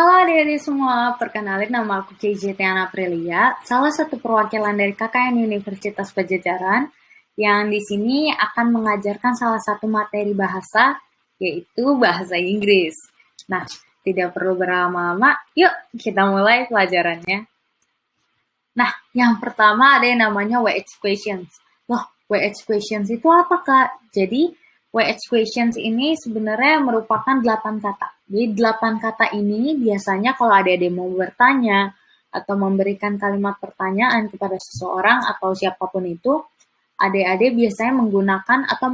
Halo adik-adik semua, perkenalin nama aku KJ Tiana Aprilia, salah satu perwakilan dari KKN Universitas Padjadjaran yang di sini akan mengajarkan salah satu materi bahasa, yaitu bahasa Inggris. Nah, tidak perlu berlama-lama, yuk kita mulai pelajarannya. Nah, yang pertama ada yang namanya WH questions. Loh, WH questions itu apa, Kak? Jadi, WH questions ini sebenarnya merupakan 8 kata. Jadi, 8 kata ini biasanya kalau adik-adik mau bertanya atau memberikan kalimat pertanyaan kepada seseorang atau siapapun itu, adik-adik biasanya menggunakan atau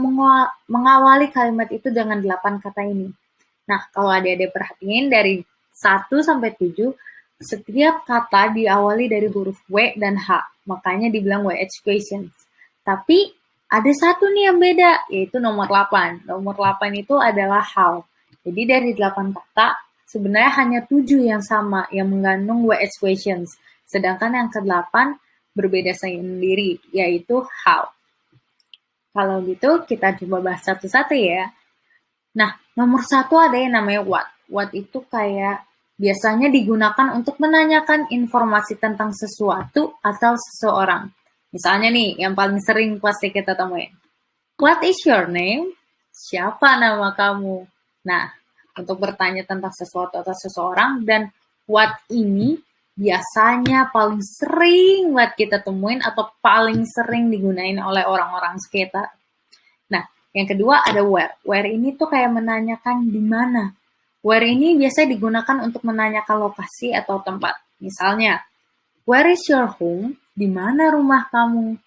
mengawali kalimat itu dengan 8 kata ini. Nah, kalau adik-adik perhatiin dari 1 sampai 7, setiap kata diawali dari huruf W dan H, makanya dibilang WH questions. Tapi ada satu nih yang beda, yaitu nomor 8. Nomor 8 itu adalah how. Jadi dari 8 kata, sebenarnya hanya 7 yang sama, yang mengandung WH questions. Sedangkan yang ke-8 berbeda sendiri, yaitu how. Kalau gitu, kita coba bahas satu-satu ya. Nah, nomor 1 ada yang namanya what. What itu kayak biasanya digunakan untuk menanyakan informasi tentang sesuatu atau seseorang. Misalnya nih, yang paling sering pasti kita temuin. What is your name? Siapa nama kamu? Nah, untuk bertanya tentang sesuatu atau seseorang, dan what ini biasanya paling sering buat kita temuin atau paling sering digunain oleh orang-orang sekitar. Nah, yang kedua ada where. Where ini tuh kayak menanyakan di mana. Where ini biasanya digunakan untuk menanyakan lokasi atau tempat. Misalnya, where is your home? Di mana rumah kamu?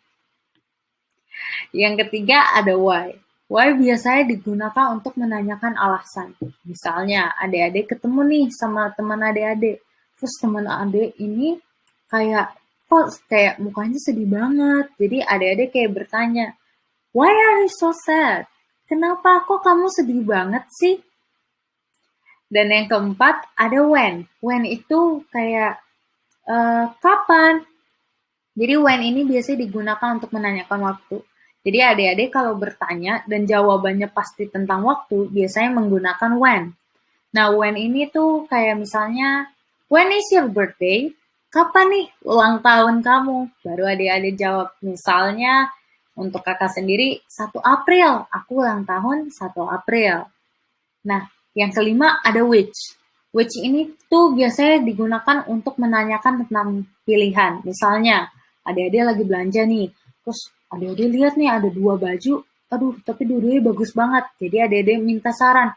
Yang ketiga ada why. Why biasanya digunakan untuk menanyakan alasan. Misalnya, adik-adik ketemu nih sama teman adik-adik. Terus teman adik ini kayak, kok kayak mukanya sedih banget. Jadi adik-adik kayak bertanya, why are you so sad? Kenapa kok kamu sedih banget sih? Dan yang keempat ada when. When itu kayak kapan. Jadi when ini biasanya digunakan untuk menanyakan waktu. Jadi adik-adik kalau bertanya dan jawabannya pasti tentang waktu, biasanya menggunakan when. Nah, when ini tuh kayak misalnya, when is your birthday? Kapan nih ulang tahun kamu? Baru adik-adik jawab. Misalnya, untuk kakak sendiri, 1 April. Aku ulang tahun 1 April. Nah, yang kelima ada which. Which ini tuh biasanya digunakan untuk menanyakan tentang pilihan. Misalnya, adik-adik lagi belanja nih, terus adik-adik lihat nih ada 2 baju, aduh tapi dua-duanya bagus banget. Jadi adik-adik minta saran,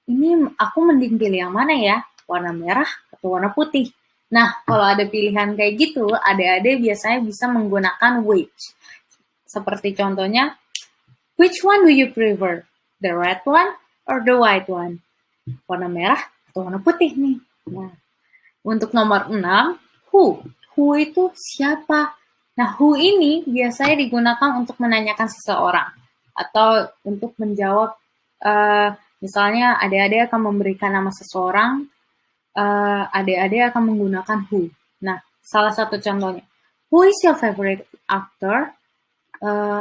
ini aku mending pilih yang mana ya? Warna merah atau warna putih? Nah, kalau ada pilihan kayak gitu, adik-adik biasanya bisa menggunakan which. Seperti contohnya, which one do you prefer? The red one or the white one? Warna merah atau warna putih nih? Nah, untuk nomor 6, who. Who itu siapa? Nah, who ini biasanya digunakan untuk menanyakan seseorang atau untuk menjawab, misalnya adik-adik akan memberikan nama seseorang, adik-adik akan menggunakan who. Nah, salah satu contohnya, who is your favorite actor?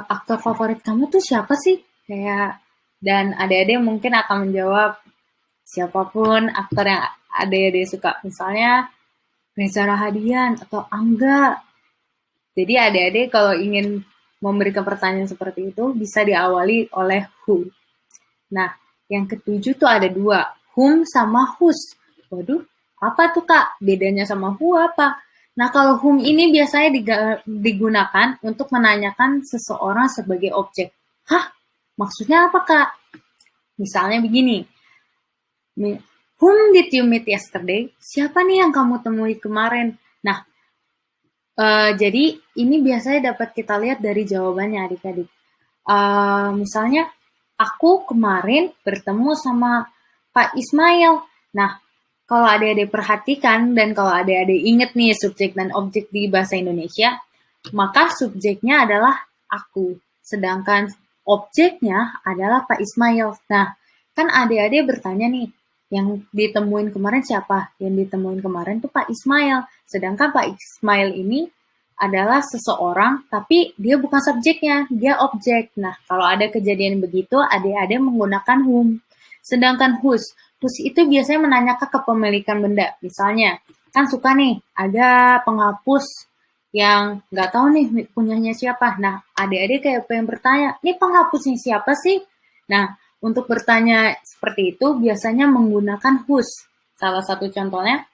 Aktor favorit kamu tuh siapa sih? Kayak, dan adik-adik mungkin akan menjawab siapapun aktor yang adik-adik suka. Misalnya, Reza Rahadian atau Angga. Jadi adik-adik kalau ingin memberikan pertanyaan seperti itu bisa diawali oleh who. Nah, yang ketujuh tuh ada 2, whom sama whose. Waduh, apa tuh Kak? Bedanya sama who apa? Nah, kalau whom ini biasanya digunakan untuk menanyakan seseorang sebagai objek. Hah? Maksudnya apa Kak? Misalnya begini, whom did you meet yesterday? Siapa nih yang kamu temui kemarin? Nah, jadi ini biasanya dapat kita lihat dari jawabannya adik-adik. Misalnya, aku kemarin bertemu sama Pak Ismail. Nah, kalau adik-adik perhatikan dan kalau adik-adik ingat nih subjek dan objek di bahasa Indonesia, maka subjeknya adalah aku. Sedangkan objeknya adalah Pak Ismail. Nah, kan adik-adik bertanya nih, yang ditemuin kemarin siapa? Yang ditemuin kemarin tuh Pak Ismail. Sedangkan Pak Ismail ini adalah seseorang, tapi dia bukan subjeknya, dia objek. Nah, kalau ada kejadian begitu, adik-adik menggunakan whom. Sedangkan whose Whose itu biasanya menanyakan kepemilikan benda. Misalnya, kan suka nih ada penghapus yang nggak tahu nih punyanya siapa. Nah, adik-adik kayak pengen bertanya, ini penghapusnya siapa sih? Nah, untuk bertanya seperti itu biasanya menggunakan whose. Salah satu contohnya,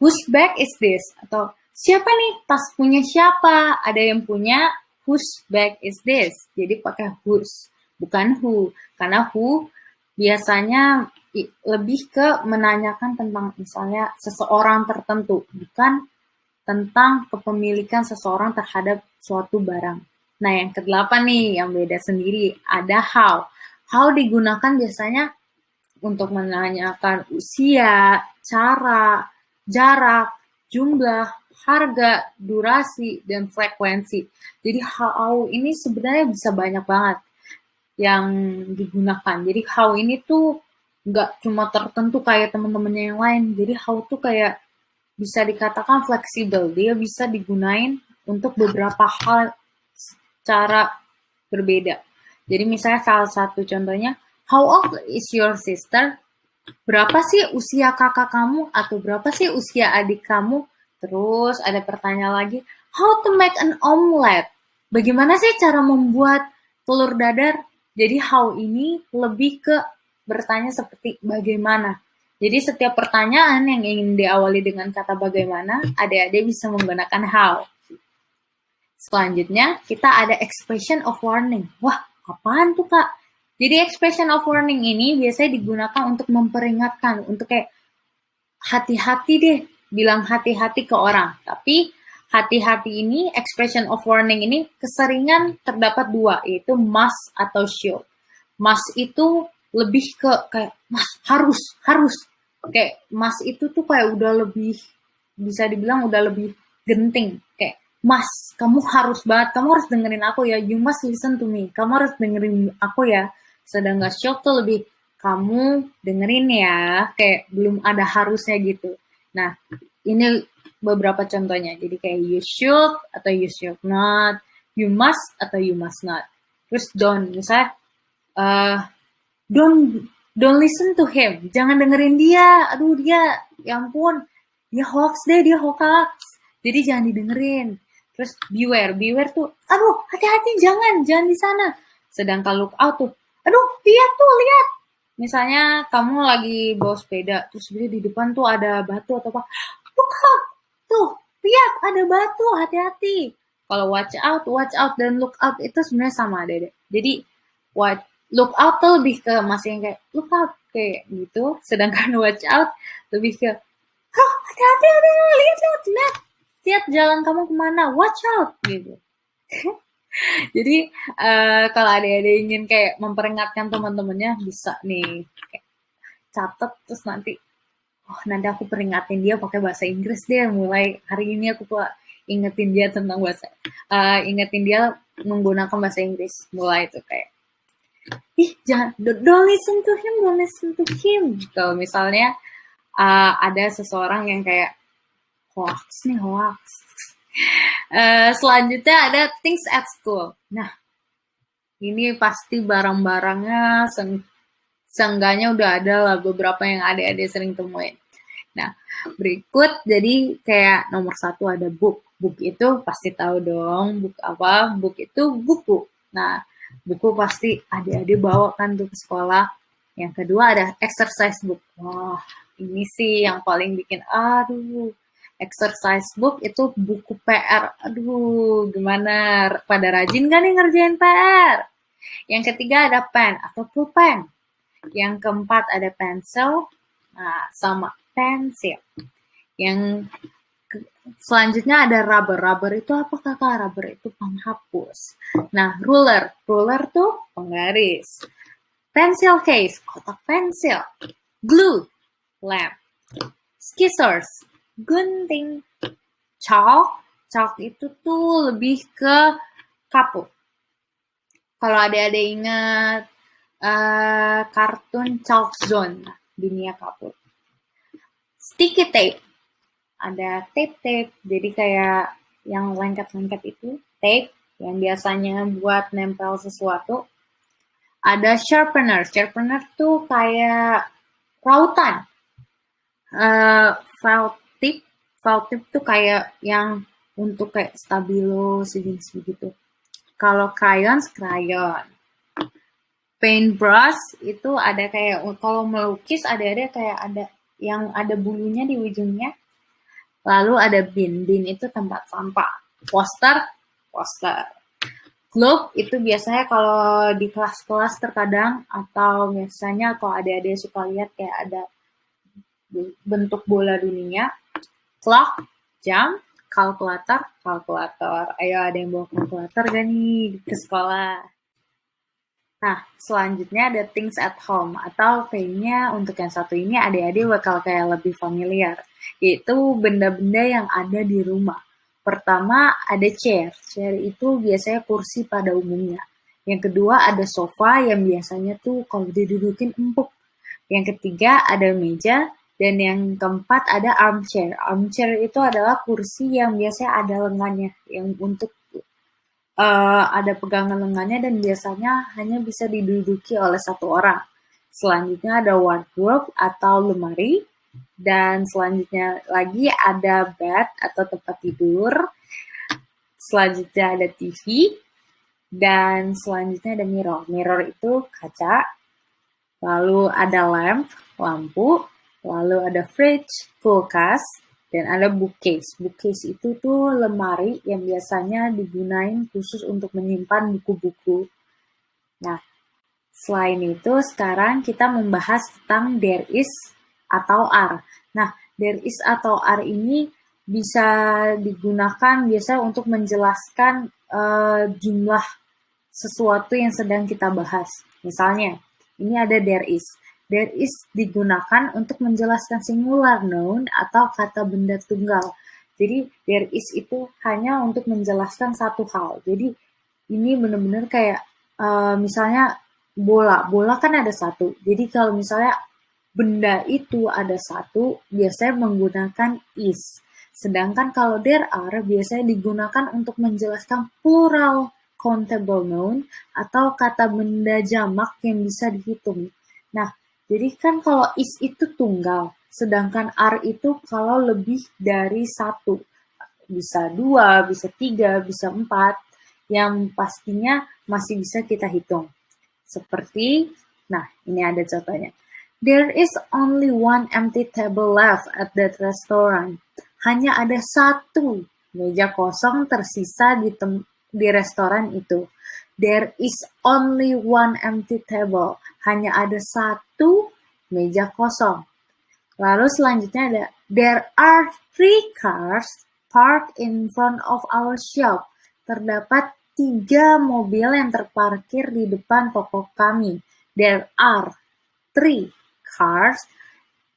whose bag is this? Atau siapa nih tas punya siapa? Ada yang punya whose bag is this? Jadi pakai whose, bukan who. Karena who biasanya lebih ke menanyakan tentang misalnya seseorang tertentu, bukan tentang kepemilikan seseorang terhadap suatu barang. Nah, yang kedelapan nih, yang beda sendiri, ada how. How digunakan biasanya untuk menanyakan usia, cara, jarak, jumlah, harga, durasi, dan frekuensi. Jadi how ini sebenarnya bisa banyak banget yang digunakan. Jadi how ini tuh nggak cuma tertentu kayak teman-temannya yang lain. Jadi how tuh kayak bisa dikatakan fleksibel. Dia bisa digunain untuk beberapa hal secara berbeda. Jadi misalnya salah satu contohnya, how old is your sister? Berapa sih usia kakak kamu atau berapa sih usia adik kamu? Terus ada pertanyaan lagi, how to make an omelette? Bagaimana sih cara membuat telur dadar? Jadi how ini lebih ke bertanya seperti bagaimana. Jadi setiap pertanyaan yang ingin diawali dengan kata bagaimana, adik-adik bisa menggunakan how. Selanjutnya, kita ada expression of warning. Wah, apaan tuh, Kak? Jadi expression of warning ini biasanya digunakan untuk memperingatkan, untuk kayak hati-hati deh, bilang hati-hati ke orang. Tapi hati-hati ini, expression of warning ini keseringan terdapat dua, yaitu must atau should. Must itu lebih ke kayak harus. Kayak must itu tuh kayak udah lebih, bisa dibilang udah lebih genting. Kayak Mas, kamu harus banget, kamu harus dengerin aku ya, you must listen to me, kamu harus dengerin aku ya. Sedangkan shock tuh lebih, kamu dengerin ya, kayak belum ada harusnya gitu. Nah, ini beberapa contohnya, jadi kayak you should atau you should not, you must atau you must not. Terus don't, misalnya, don't listen to him, jangan dengerin dia, aduh dia, ya ampun, dia hoax deh, dia hoax, jadi jangan didengerin. Terus beware tuh, aduh hati-hati jangan di sana. Sedangkan look out tuh, aduh lihat. Misalnya kamu lagi bawa sepeda, terus di depan tuh ada batu atau apa, look out, tuh lihat ada batu, hati-hati. Kalau watch out dan look out itu sebenarnya sama deh. Jadi look out tuh lebih ke masih yang kayak look out kayak gitu, sedangkan watch out lebih ke, hati-hati, lihat jalan kamu kemana, watch out gitu. Jadi kalau adik-adik ingin kayak memperingatkan teman-temannya, bisa nih kayak catat, terus nanti aku peringatin dia pakai bahasa Inggris deh, mulai hari ini aku ingetin dia tentang ingetin dia menggunakan bahasa Inggris, mulai itu kayak jangan, don't listen to him. Kalau misalnya ada seseorang yang kayak hoax. Selanjutnya ada things at school. Nah, ini pasti barang-barangnya seenggaknya udah ada lah beberapa yang adik-adik sering temuin. Nah, berikut jadi kayak nomor 1 ada book. Book itu pasti tahu dong, book apa? Book itu buku. Nah, buku pasti adik-adik bawa kan tuh ke sekolah. Yang kedua ada exercise book. Wah, ini sih yang paling bikin exercise book itu buku PR. Aduh, gimana? Pada rajin gak nih ngerjain PR? Yang ketiga ada pen atau pulpen. Yang keempat ada pencil, sama pensil. Yang selanjutnya ada rubber. Rubber itu apa kakak? Rubber itu penghapus. Nah, ruler. Ruler tuh penggaris. Pencil case, kotak pensil. Glue, lem. Scissors, gunting. Chalk itu tuh lebih ke kapur. Kalau adik-adik ingat kartun Chalk Zone, dunia kapur. Sticky tape, ada tape, jadi kayak yang lengket-lengket itu, tape yang biasanya buat nempel sesuatu. Ada sharpener tuh kayak Rautan. File tip, tuh kayak yang untuk kayak stabilo sejenis begitu. Kalau crayons, crayon. Paintbrush itu ada kayak kalau melukis ada kayak ada yang ada bulunya di ujungnya. Lalu ada bin itu tempat sampah. Poster. Globe itu biasanya kalau di kelas-kelas terkadang atau biasanya kalau adik-adik suka lihat kayak ada bentuk bola dunia. Clock, jam, kalkulator. Ayo ada yang bawa kalkulator gak nih ke sekolah? Nah, selanjutnya ada things at home, atau kayaknya untuk yang satu ini adik-adik bakal kayak lebih familiar, yaitu benda-benda yang ada di rumah. Pertama, ada chair. Chair itu biasanya kursi pada umumnya. Yang kedua, ada sofa yang biasanya tuh kalau didudukin empuk. Yang ketiga, ada meja. Dan yang keempat, ada armchair. Armchair itu adalah kursi yang biasanya ada lengannya, yang untuk ada pegangan lengannya dan biasanya hanya bisa diduduki oleh satu orang. Selanjutnya ada wardrobe atau lemari. Dan selanjutnya lagi ada bed atau tempat tidur. Selanjutnya ada TV. Dan selanjutnya ada mirror. Mirror itu kaca. Lalu ada lampu. Lalu ada fridge, kulkas. Dan ada bookcase. Bookcase itu tuh lemari yang biasanya digunain khusus untuk menyimpan buku-buku. Nah, selain itu sekarang kita membahas tentang there is atau are. Nah, there is atau are ini bisa digunakan biasanya untuk menjelaskan jumlah sesuatu yang sedang kita bahas. Misalnya, ini ada there is. There is digunakan untuk menjelaskan singular noun atau kata benda tunggal. Jadi, there is itu hanya untuk menjelaskan satu hal. Jadi, ini benar-benar kayak misalnya bola kan ada satu. Jadi, kalau misalnya benda itu ada satu, biasanya menggunakan is. Sedangkan kalau there are, biasanya digunakan untuk menjelaskan plural countable noun atau kata benda jamak yang bisa dihitung. Nah, jadi kan kalau is itu tunggal, sedangkan are itu kalau lebih dari satu. Bisa 2, bisa 3, bisa 4, yang pastinya masih bisa kita hitung. Seperti, nah ini ada contohnya. There is only one empty table left at that restaurant. Hanya ada satu meja kosong tersisa di restoran itu. There is only one empty table. Hanya ada satu meja kosong. Lalu selanjutnya ada there are 3 cars parked in front of our shop. Terdapat 3 mobil yang terparkir di depan toko kami. There are 3 cars.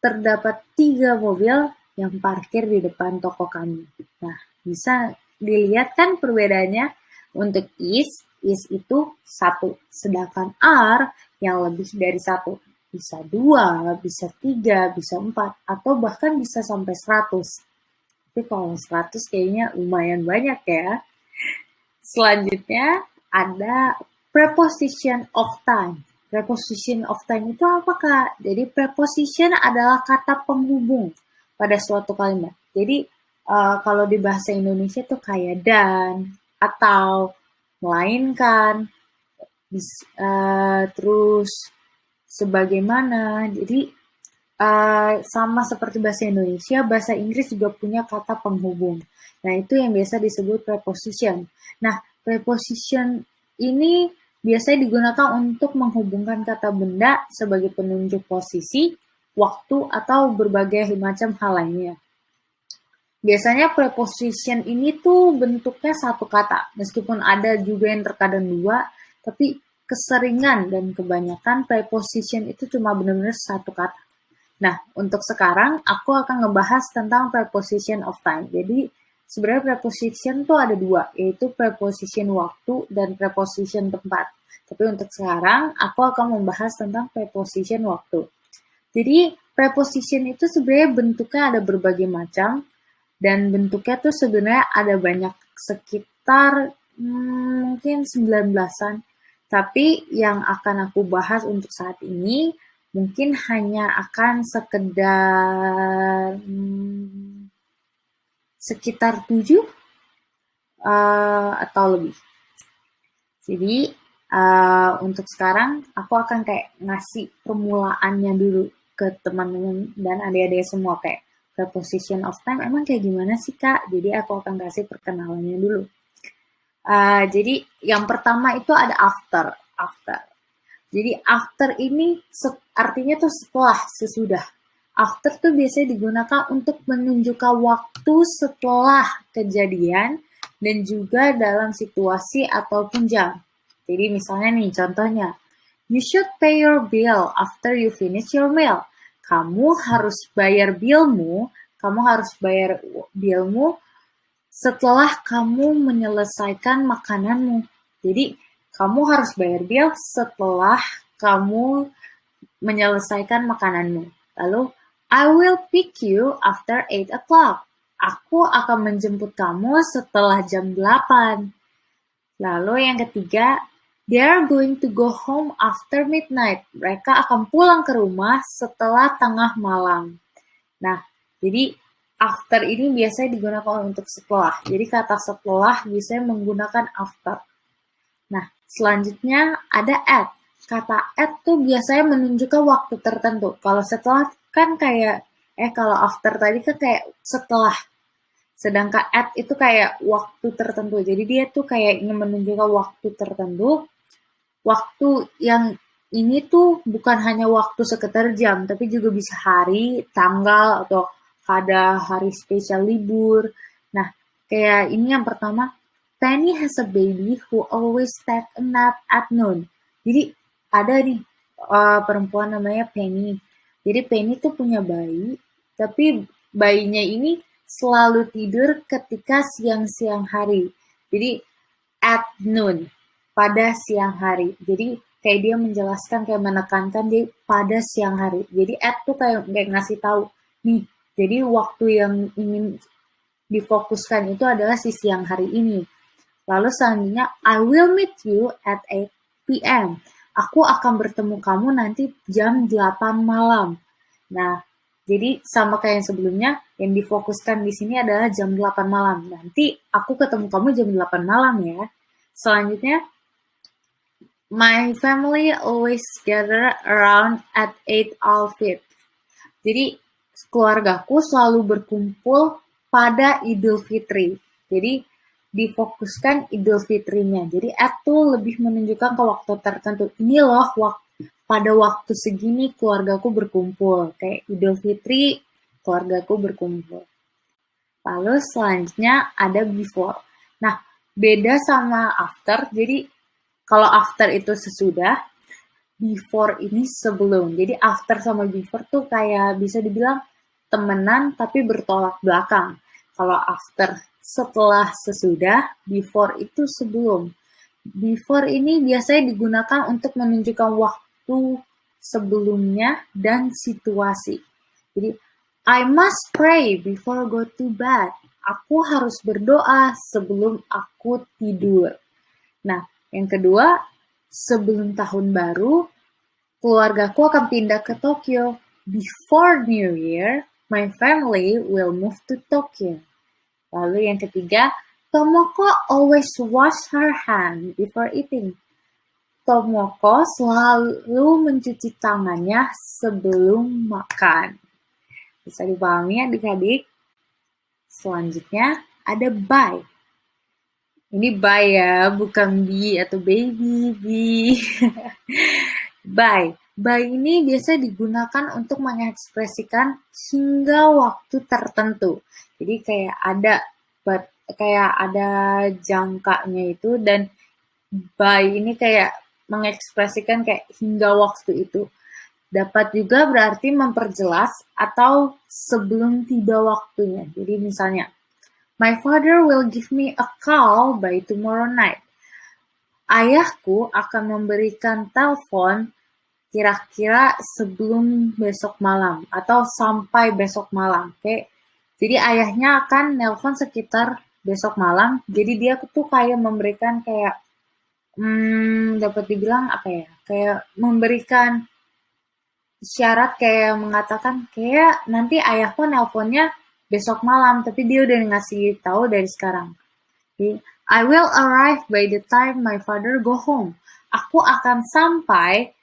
Terdapat 3 mobil yang parkir di depan toko kami. Nah, bisa dilihat kan perbedaannya? Untuk is itu 1. Sedangkan are yang lebih dari 1. Bisa 2, bisa 3, bisa 4, atau bahkan bisa sampai 100. Tapi kalau 100 kayaknya lumayan banyak ya. Selanjutnya ada preposition of time. Preposition of time itu apa, Kak? Jadi preposition adalah kata penghubung pada suatu kalimat. Jadi kalau di bahasa Indonesia tuh kayak dan, atau, melainkan, terus sebagaimana. Jadi sama seperti bahasa Indonesia, bahasa Inggris juga punya kata penghubung. Nah, itu yang biasa disebut preposition. Nah, preposition ini biasanya digunakan untuk menghubungkan kata benda sebagai penunjuk posisi, waktu, atau berbagai macam hal lainnya. Biasanya preposition ini tuh bentuknya satu kata, meskipun ada juga yang terkadang 2, tapi keseringan dan kebanyakan preposition itu cuma benar-benar satu kata. Nah, untuk sekarang aku akan ngebahas tentang preposition of time. Jadi, sebenarnya preposition tuh ada 2, yaitu preposition waktu dan preposition tempat. Tapi untuk sekarang, aku akan membahas tentang preposition waktu. Jadi, preposition itu sebenarnya bentuknya ada berbagai macam, dan bentuknya tuh sebenarnya ada banyak, sekitar mungkin 19-an. Tapi yang akan aku bahas untuk saat ini mungkin hanya akan sekedar sekitar 7 atau lebih. Jadi untuk sekarang aku akan kayak ngasih permulaannya dulu ke teman-teman dan adik-adik semua, kayak preposition of time emang kayak gimana sih Kak? Jadi aku akan kasih perkenalannya dulu. Jadi yang pertama itu ada after. Jadi after ini artinya tuh setelah, sesudah. After tuh biasanya digunakan untuk menunjukkan waktu setelah kejadian dan juga dalam situasi ataupun jam. Jadi misalnya nih contohnya, you should pay your bill after you finish your meal. Kamu harus bayar billmu setelah kamu menyelesaikan makananmu. Jadi kamu harus bayar bill setelah kamu menyelesaikan makananmu. Lalu, I will pick you after 8 o'clock. Aku akan menjemput kamu setelah jam 8. Lalu yang ketiga, they are going to go home after midnight. Mereka akan pulang ke rumah setelah tengah malam. Nah, jadi after ini biasanya digunakan untuk setelah. Jadi kata setelah biasanya menggunakan after. Nah, selanjutnya ada at. Kata at tuh biasanya menunjukkan waktu tertentu. Kalau setelah kan kayak, kalau after tadi kan kayak setelah. Sedangkan at itu kayak waktu tertentu. Jadi dia tuh kayak ingin menunjukkan waktu tertentu. Waktu yang ini tuh bukan hanya waktu sekitar jam, tapi juga bisa hari, tanggal, atau ada hari spesial libur. Nah, kayak ini yang pertama, Penny has a baby who always take a nap at noon. Jadi ada nih perempuan namanya Penny. Jadi Penny tuh punya bayi, tapi bayinya ini selalu tidur ketika siang-siang hari. Jadi at noon, pada siang hari. Jadi kayak dia menjelaskan, kayak menekankan dia pada siang hari. Jadi at tuh kayak ngasih tahu nih. Jadi waktu yang ingin difokuskan itu adalah si siang hari ini. Lalu selanjutnya, I will meet you at 8 p.m. Aku akan bertemu kamu nanti jam 8 malam. Nah, jadi sama kayak yang sebelumnya, yang difokuskan di sini adalah jam 8 malam. Nanti aku ketemu kamu jam 8 malam ya. Selanjutnya, my family always gather around at 8 Alfit. Jadi, keluargaku selalu berkumpul pada Idul Fitri. Jadi, difokuskan Idul Fitrinya. Jadi at tuh lebih menunjukkan ke waktu tertentu. Ini loh pada waktu segini keluargaku berkumpul. Kayak Idul Fitri, keluargaku berkumpul. Lalu selanjutnya ada before. Nah, beda sama after. Jadi kalau after itu sesudah, before ini sebelum. Jadi after sama before tuh kayak bisa dibilang temenan tapi bertolak belakang. Kalau after setelah sesudah, before itu sebelum. Before ini biasanya digunakan untuk menunjukkan waktu sebelumnya dan situasi. Jadi, I must pray before go to bed. Aku harus berdoa sebelum aku tidur. Nah, yang kedua, sebelum tahun baru, keluargaku akan pindah ke Tokyo. Before New Year, my family will move to Tokyo. Lalu yang ketiga, Tomoko always wash her hand before eating. Tomoko selalu mencuci tangannya sebelum makan. Bisa dipahami adik-adik? Selanjutnya ada bye. Ini bye ya, bukan be atau baby. Bye. Bye ini biasa digunakan untuk mengekspresikan hingga waktu tertentu. Jadi kayak ada jangkanya itu, dan by ini kayak mengekspresikan kayak hingga waktu itu. Dapat juga berarti memperjelas atau sebelum tiba waktunya. Jadi misalnya, my father will give me a call by tomorrow night. Ayahku akan memberikan telepon kira-kira sebelum besok malam atau sampai besok malam. Oke. Jadi ayahnya akan nelpon sekitar besok malam. Jadi dia tuh kayak memberikan kayak dapat dibilang apa ya? Kayak memberikan isyarat kayak mengatakan kayak nanti ayahku nelponnya besok malam, tapi dia udah ngasih tahu dari sekarang. Jadi, I will arrive by the time my father go home. Aku akan sampai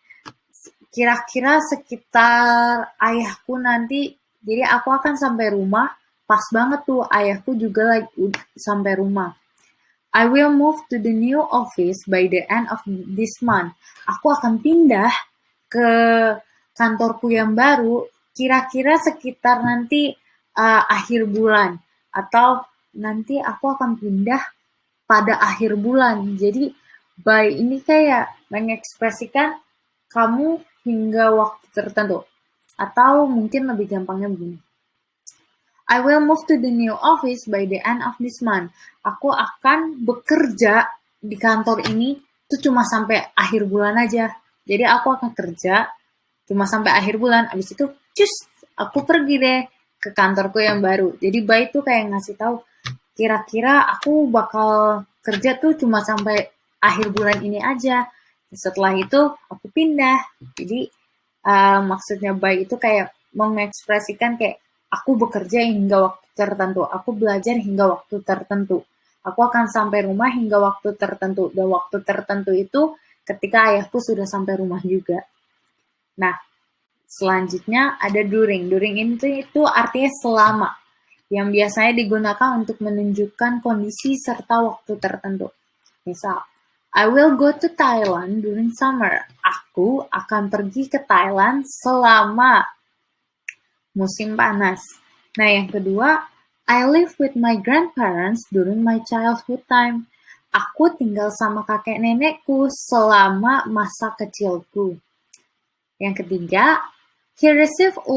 kira-kira sekitar ayahku nanti. Jadi aku akan sampai rumah pas banget tuh ayahku juga lagi sampai rumah. I will move to the new office by the end of this month. Aku akan pindah ke kantorku yang baru kira-kira sekitar nanti akhir bulan, atau nanti aku akan pindah pada akhir bulan. Jadi by ini kayak mengekspresikan kamu hingga waktu tertentu, atau mungkin lebih gampangnya begini. I will move to the new office by the end of this month. Aku akan bekerja di kantor ini tuh cuma sampai akhir bulan aja. Jadi aku akan kerja cuma sampai akhir bulan. Abis itu, cus, aku pergi deh ke kantorku yang baru. Jadi by itu kayak ngasih tahu, kira-kira aku bakal kerja tuh cuma sampai akhir bulan ini aja. Setelah itu aku pindah. Jadi maksudnya by itu kayak mengekspresikan kayak aku bekerja hingga waktu tertentu, aku belajar hingga waktu tertentu, aku akan sampai rumah hingga waktu tertentu, dan waktu tertentu itu ketika ayahku sudah sampai rumah juga. Nah, selanjutnya ada during. During itu artinya selama, yang biasanya digunakan untuk menunjukkan kondisi serta waktu tertentu. Misal, I will go to Thailand during summer. Aku akan pergi ke Thailand selama musim panas. Nah, yang kedua, I live with my grandparents during my childhood time. Aku tinggal sama kakek nenekku selama masa kecilku. Yang ketiga, he received a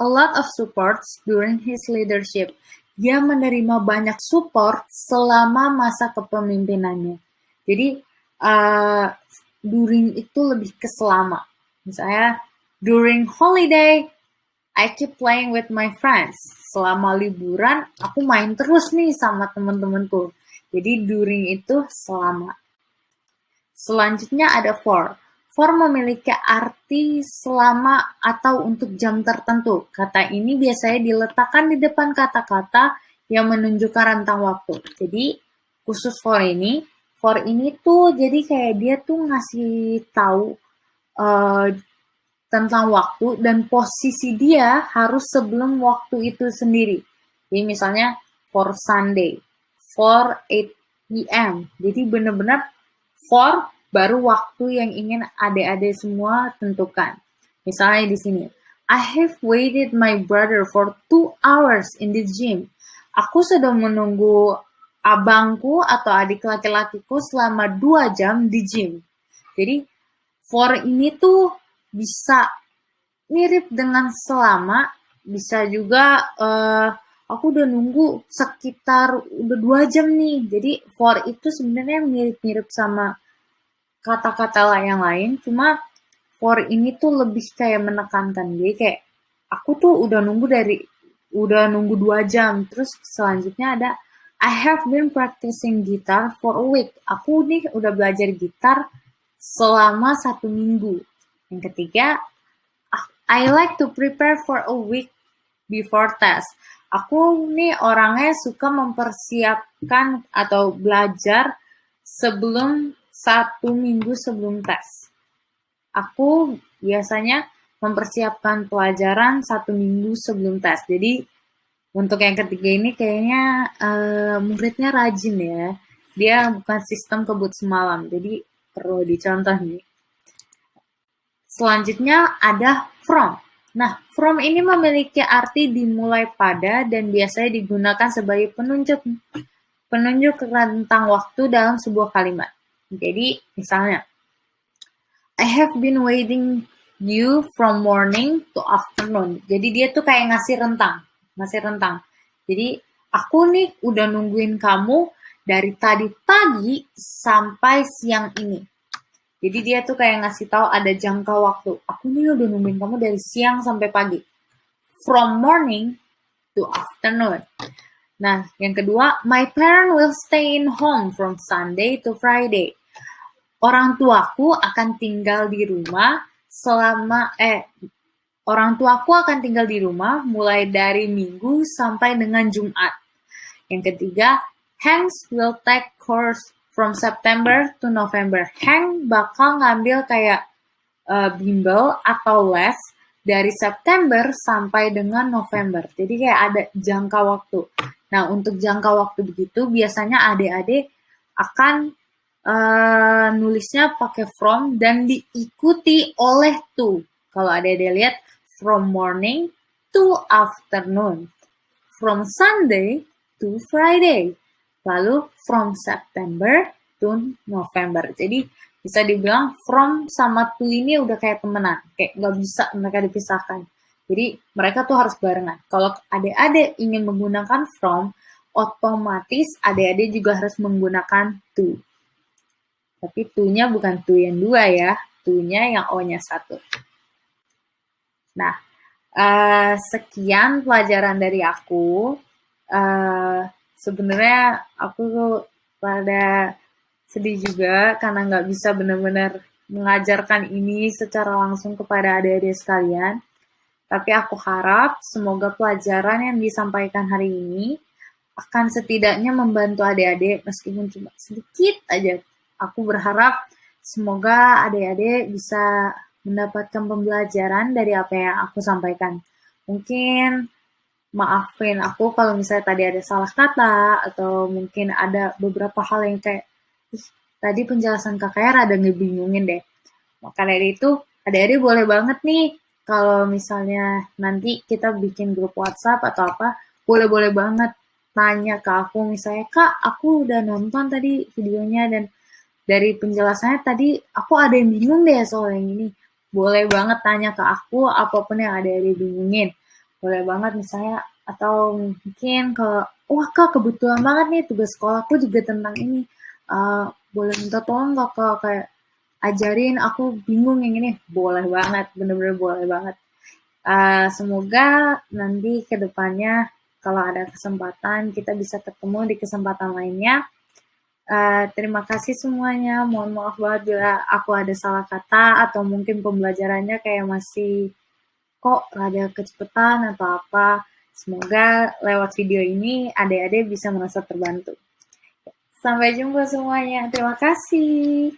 lot of supports during his leadership. Dia menerima banyak support selama masa kepemimpinannya. Jadi, during itu lebih ke selama. Misalnya, during holiday, I keep playing with my friends. Selama liburan, aku main terus nih sama teman-temanku. Jadi during itu selama. Selanjutnya ada for. For memiliki arti selama atau untuk jam tertentu. Kata ini biasanya diletakkan di depan kata-kata yang menunjukkan rentang waktu. Jadi khusus for ini tuh jadi kayak dia tuh ngasih tahu tentang waktu dan posisi dia harus sebelum waktu itu sendiri. Jadi misalnya for Sunday, for 8 p.m. Jadi benar-benar for baru waktu yang ingin adik-adik semua tentukan. Misalnya di sini, I have waited my brother for 2 hours in the gym. Aku sudah menunggu abangku atau adik laki-lakiku selama 2 jam di gym. Jadi for ini tuh bisa mirip dengan selama, bisa juga aku udah nunggu sekitar udah 2 jam nih. Jadi for itu sebenarnya mirip-mirip sama kata-kata yang lain, cuma for ini tuh lebih kayak menekankan. Jadi kayak aku tuh udah nunggu 2 jam. Terus selanjutnya ada I have been practicing guitar for a week. Aku nih udah belajar gitar selama 1 minggu. Yang ketiga, I like to prepare for a week before test. Aku nih orangnya suka mempersiapkan atau belajar sebelum 1 minggu sebelum tes. Aku biasanya mempersiapkan pelajaran 1 minggu sebelum tes. Jadi untuk yang ketiga ini kayaknya muridnya rajin ya. Dia bukan sistem kebut semalam. Jadi perlu dicontoh nih. Selanjutnya ada from. Nah, from ini memiliki arti dimulai pada dan biasanya digunakan sebagai penunjuk rentang waktu dalam sebuah kalimat. Jadi, misalnya, I have been waiting you from morning to afternoon. Jadi dia tuh kayak ngasih rentang. Jadi, aku nih udah nungguin kamu dari tadi pagi sampai siang ini. Jadi dia tuh kayak ngasih tahu ada jangka waktu. Aku nih udah nungguin kamu dari siang sampai pagi. From morning to afternoon. Nah, yang kedua, my parent will stay in home from Sunday to Friday. Orang tuaku akan tinggal di rumah orang tuaku akan tinggal di rumah mulai dari Minggu sampai dengan Jumat. Yang ketiga, Hanks will take course from September to November. Hank bakal ngambil kayak bimbel atau les dari September sampai dengan November. Jadi kayak ada jangka waktu. Nah, untuk jangka waktu begitu, biasanya adik-adik akan nulisnya pakai from dan diikuti oleh to. Kalau adik-adik lihat, from morning to afternoon. From Sunday to Friday. Lalu from September to November. Jadi bisa dibilang from sama to ini udah kayak temenan. Kayak nggak bisa mereka dipisahkan. Jadi mereka tuh harus barengan. Kalau adik-adik ingin menggunakan from, otomatis adik-adik juga harus menggunakan to. Tapi to-nya bukan to yang dua ya. To-nya yang O-nya satu. Nah, sekian pelajaran dari aku. Sebenarnya aku pada sedih juga karena nggak bisa benar-benar mengajarkan ini secara langsung kepada adik-adik sekalian. Tapi aku harap semoga pelajaran yang disampaikan hari ini akan setidaknya membantu adik-adik meskipun cuma sedikit aja. Aku berharap semoga adik-adik bisa mendapatkan pembelajaran dari apa yang aku sampaikan. Mungkin maafin aku kalau misalnya tadi ada salah kata atau mungkin ada beberapa hal yang kayak tadi penjelasan kakaknya rada ngebingungin deh. Maka dari itu adik-adik boleh banget nih kalau misalnya nanti kita bikin grup WhatsApp atau apa, boleh-boleh banget tanya ke aku misalnya, Kak, aku udah nonton tadi videonya dan dari penjelasannya tadi aku ada yang bingung deh soal yang ini. Boleh banget tanya ke aku apapun yang adik-adik bingungin. Boleh banget misalnya atau mungkin wah Kak kebetulan banget nih tugas sekolahku juga tentang ini. Boleh minta tolong nggak Kak kayak ajarin aku bingung yang ini. Boleh banget, bener-bener boleh banget. Semoga nanti ke depannya kalau ada kesempatan kita bisa ketemu di kesempatan lainnya. Terima kasih semuanya. Mohon maaf banget bila aku ada salah kata atau mungkin pembelajarannya kayak masih kok rada kecepatan atau apa. Semoga lewat video ini adik-adik bisa merasa terbantu. Sampai jumpa semuanya. Terima kasih.